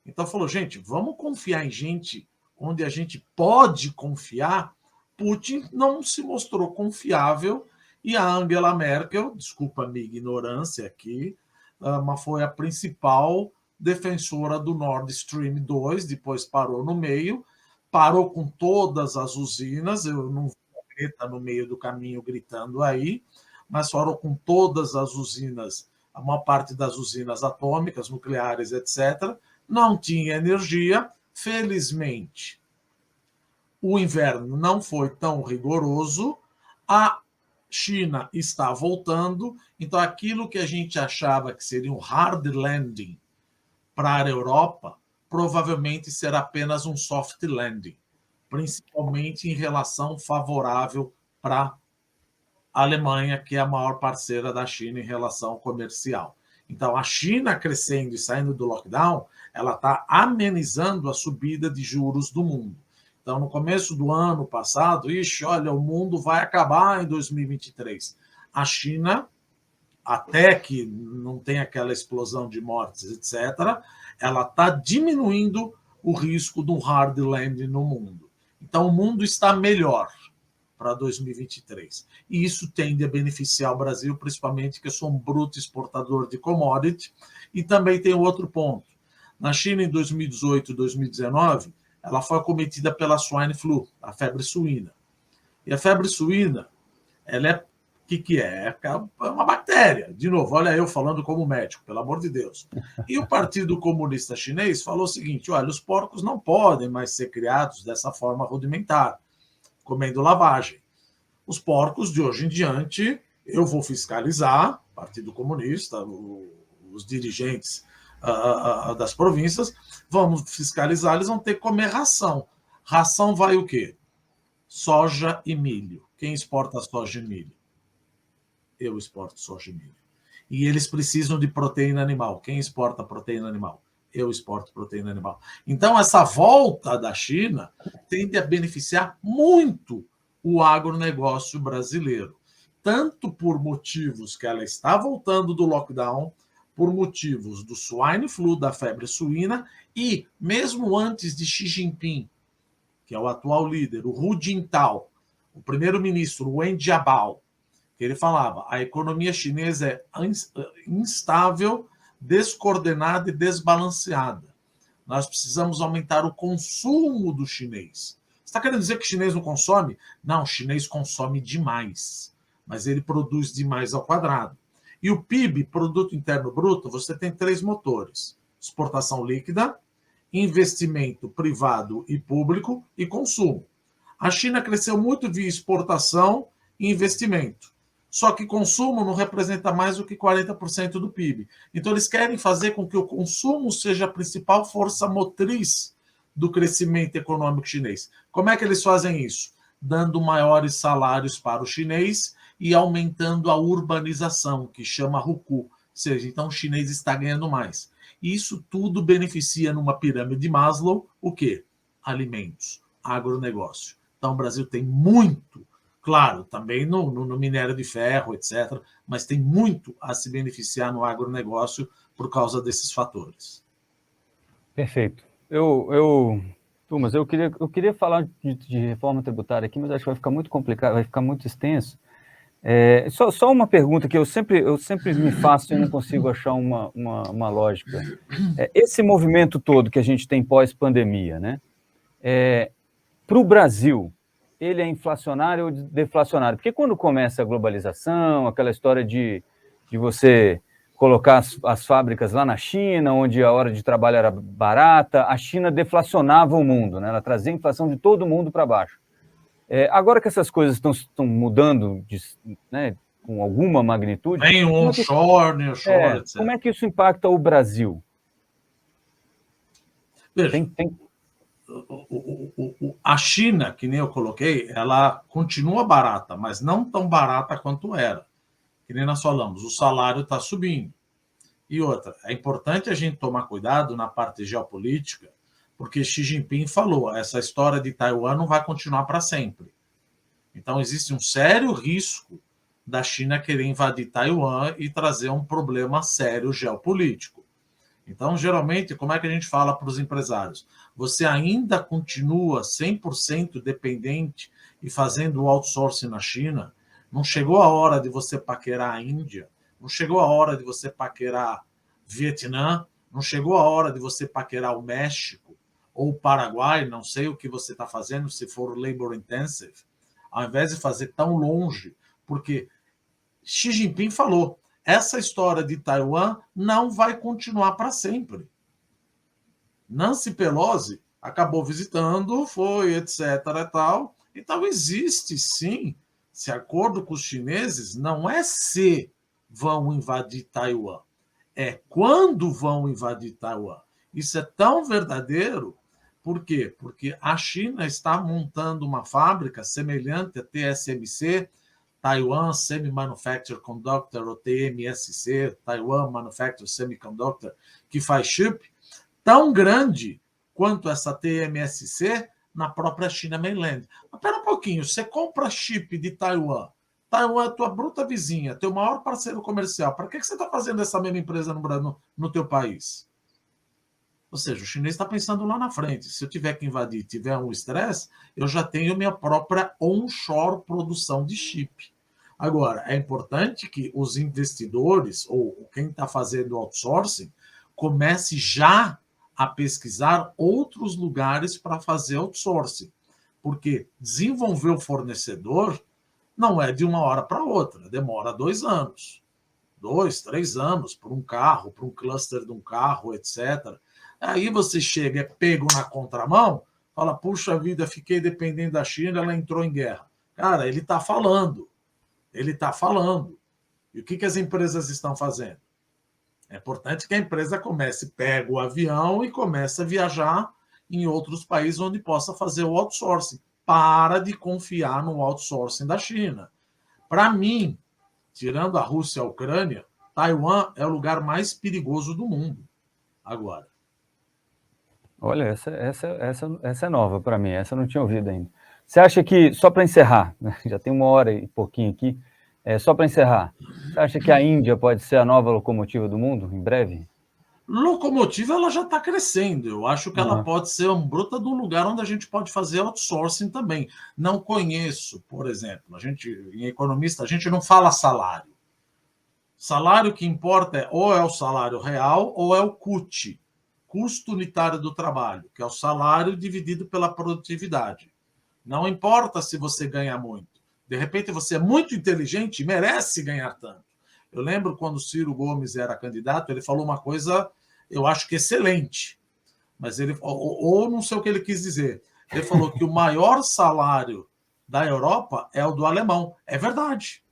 Então falou, gente, vamos confiar em gente onde a gente pode confiar. Putin não se mostrou confiável e a Angela Merkel, desculpa a minha ignorância aqui, mas foi a principal defensora do Nord Stream 2, depois parou no meio, parou com todas as usinas, eu não vi a Greta no meio do caminho gritando aí, mas parou com todas as usinas, a maior parte das usinas atômicas, nucleares, etc., não tinha energia. Felizmente, o inverno não foi tão rigoroso, a China está voltando, então aquilo que a gente achava que seria um hard landing para a Europa, provavelmente será apenas um soft landing, principalmente em relação favorável para a Alemanha, que é a maior parceira da China em relação comercial. Então, a China crescendo e saindo do lockdown, ela está amenizando a subida de juros do mundo. Então, no começo do ano passado, olha, o mundo vai acabar em 2023. A China, até que não tem aquela explosão de mortes, etc., ela está diminuindo o risco de um hard landing no mundo. Então, o mundo está melhor para 2023. E isso tende a beneficiar o Brasil, principalmente que eu sou um bruto exportador de commodity. E também tem outro ponto. Na China, em 2018 e 2019, ela foi acometida pela swine flu, a febre suína. E a febre suína, ela é... O que é? É uma bactéria. De novo, olha eu falando como médico, pelo amor de Deus. E o Partido Comunista Chinês falou o seguinte, olha, os porcos não podem mais ser criados dessa forma rudimentar, comendo lavagem. Os porcos, de hoje em diante, eu vou fiscalizar, Partido Comunista, os dirigentes das províncias, vamos fiscalizar, eles vão ter que comer ração. Ração vai o quê? Soja e milho. Quem exporta soja e milho? Eu exporto soja e milho. E eles precisam de proteína animal. Quem exporta proteína animal? Eu exporto proteína animal. Então, essa volta da China tende a beneficiar muito o agronegócio brasileiro, tanto por motivos que ela está voltando do lockdown, por motivos do swine flu, da febre suína, e mesmo antes de Xi Jinping, que é o atual líder, o Hu Jintao, o primeiro-ministro Wen Jiabao, que ele falava, a economia chinesa é instável, descoordenada e desbalanceada. Nós precisamos aumentar o consumo do chinês. Você está querendo dizer que o chinês não consome? Não, o chinês consome demais, mas ele produz demais ao quadrado. E o PIB, Produto Interno Bruto, você tem 3 motores: exportação líquida, investimento privado e público e consumo. A China cresceu muito via exportação e investimento. Só que consumo não representa mais do que 40% do PIB. Então, eles querem fazer com que o consumo seja a principal força motriz do crescimento econômico chinês. Como é que eles fazem isso? Dando maiores salários para o chinês e aumentando a urbanização, que chama Hukou. Ou seja, então o chinês está ganhando mais. E isso tudo beneficia numa pirâmide de Maslow o quê? Alimentos, agronegócio. Então o Brasil tem muito, claro, também no minério de ferro, etc., mas tem muito a se beneficiar no agronegócio por causa desses fatores. Perfeito. Thomas, eu queria falar de reforma tributária aqui, mas acho que vai ficar muito complicado, vai ficar muito extenso. Só uma pergunta que eu sempre me faço e não consigo achar uma lógica. Esse movimento todo que a gente tem pós-pandemia, né? Para o Brasil, ele é inflacionário ou deflacionário? Porque quando começa a globalização, aquela história de você colocar as fábricas lá na China, onde a hora de trabalho era barata, a China deflacionava o mundo, né? Ela trazia a inflação de todo mundo para baixo. Agora que essas coisas estão mudando, né, com alguma magnitude... Vem o onshore, nearshore, etc. Como é que isso impacta o Brasil? Veja, a China, que nem eu coloquei, ela continua barata, mas não tão barata quanto era. Que nem nós falamos, o salário está subindo. E outra, é importante a gente tomar cuidado na parte geopolítica, porque Xi Jinping falou, essa história de Taiwan não vai continuar para sempre. Então, existe um sério risco da China querer invadir Taiwan e trazer um problema sério geopolítico. Então, geralmente, como é que a gente fala para os empresários? Você ainda continua 100% dependente e fazendo o outsourcing na China? Não chegou a hora de você paquerar a Índia? Não chegou a hora de você paquerar Vietnã? Não chegou a hora de você paquerar o México ou o Paraguai? Não sei o que você está fazendo, se for labor intensive, ao invés de fazer tão longe, porque Xi Jinping falou, essa história de Taiwan não vai continuar para sempre. Nancy Pelosi acabou visitando, foi, etc. e tal. Então, existe, sim, esse acordo com os chineses, não é se vão invadir Taiwan, é quando vão invadir Taiwan. Isso é tão verdadeiro, por quê? Porque a China está montando uma fábrica semelhante à TSMC, Taiwan Semi-Manufactured Conductor, ou TMSC, Taiwan Manufactured Semiconductor, que faz chip, tão grande quanto essa TMSC na própria China Mainland. Mas espera um pouquinho, você compra chip de Taiwan, Taiwan é tua bruta vizinha, teu maior parceiro comercial, para que você está fazendo essa mesma empresa no teu país? Ou seja, o chinês está pensando lá na frente. Se eu tiver que invadir, tiver um estresse, eu já tenho minha própria onshore produção de chip. Agora, é importante que os investidores, ou quem está fazendo outsourcing, comece já a pesquisar outros lugares para fazer outsourcing. Porque desenvolver o fornecedor não é de uma hora para outra, demora 2 anos. 2, 3 anos para um carro, para um cluster de um carro, etc. Aí você chega, é pego na contramão, fala, puxa vida, fiquei dependendo da China, ela entrou em guerra. Cara, ele está falando. Ele está falando. E o que as empresas estão fazendo? É importante que a empresa comece, pega o avião e comece a viajar em outros países onde possa fazer o outsourcing. Para de confiar no outsourcing da China. Para mim, tirando a Rússia e a Ucrânia, Taiwan é o lugar mais perigoso do mundo agora. Olha, essa é nova para mim, essa eu não tinha ouvido ainda. Você acha que, só para encerrar, né, já tem 1 hora e pouquinho aqui, só para encerrar, você acha que a Índia pode ser a nova locomotiva do mundo, em breve? Locomotiva, ela já está crescendo. Eu acho que ela pode ser um bruta do lugar onde a gente pode fazer outsourcing também. Não conheço, por exemplo, em economista, a gente não fala salário. Salário que importa ou é o salário real ou é o CUT, custo unitário do trabalho, que é o salário dividido pela produtividade. Não importa se você ganha muito. De repente, você é muito inteligente e merece ganhar tanto. Eu lembro quando o Ciro Gomes era candidato, ele falou uma coisa, eu acho que excelente, mas ele, ou não sei o que ele quis dizer. Ele falou que o maior salário da Europa é o do alemão. É verdade.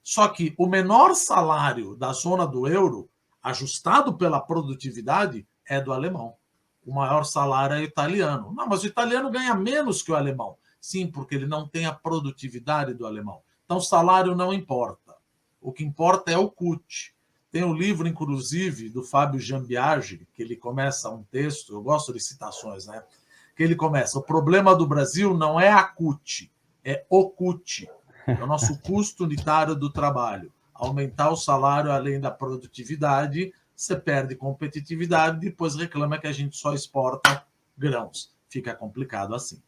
Só que o menor salário da zona do euro, ajustado pela produtividade, é do alemão. O maior salário é o italiano. Não, mas o italiano ganha menos que o alemão. Sim, porque ele não tem a produtividade do alemão. Então, o salário não importa. O que importa é o CUT. Tem um livro, inclusive, do Fábio Jambiagi, que ele começa um texto, eu gosto de citações, né? Que ele começa: o problema do Brasil não é a CUT, é o CUT. É o nosso custo unitário do trabalho. Aumentar o salário além da produtividade, você perde competitividade, depois reclama que a gente só exporta grãos. Fica complicado assim.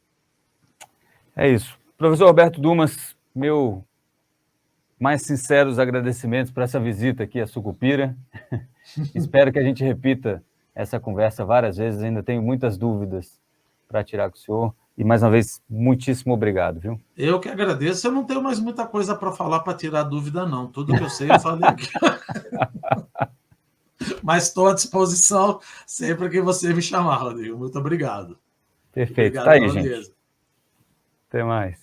É isso. Professor Roberto Dumas, meu mais sinceros agradecimentos por essa visita aqui a Sucupira. Espero que a gente repita essa conversa várias vezes, ainda tenho muitas dúvidas para tirar com o senhor. E, mais uma vez, muitíssimo obrigado, viu? Eu que agradeço. Eu não tenho mais muita coisa para falar para tirar dúvida, não. Tudo que eu sei eu falei aqui. Mas estou à disposição sempre que você me chamar, Rodrigo. Muito obrigado. Perfeito. Obrigado Tá aí, pela gente. audiência. Até mais.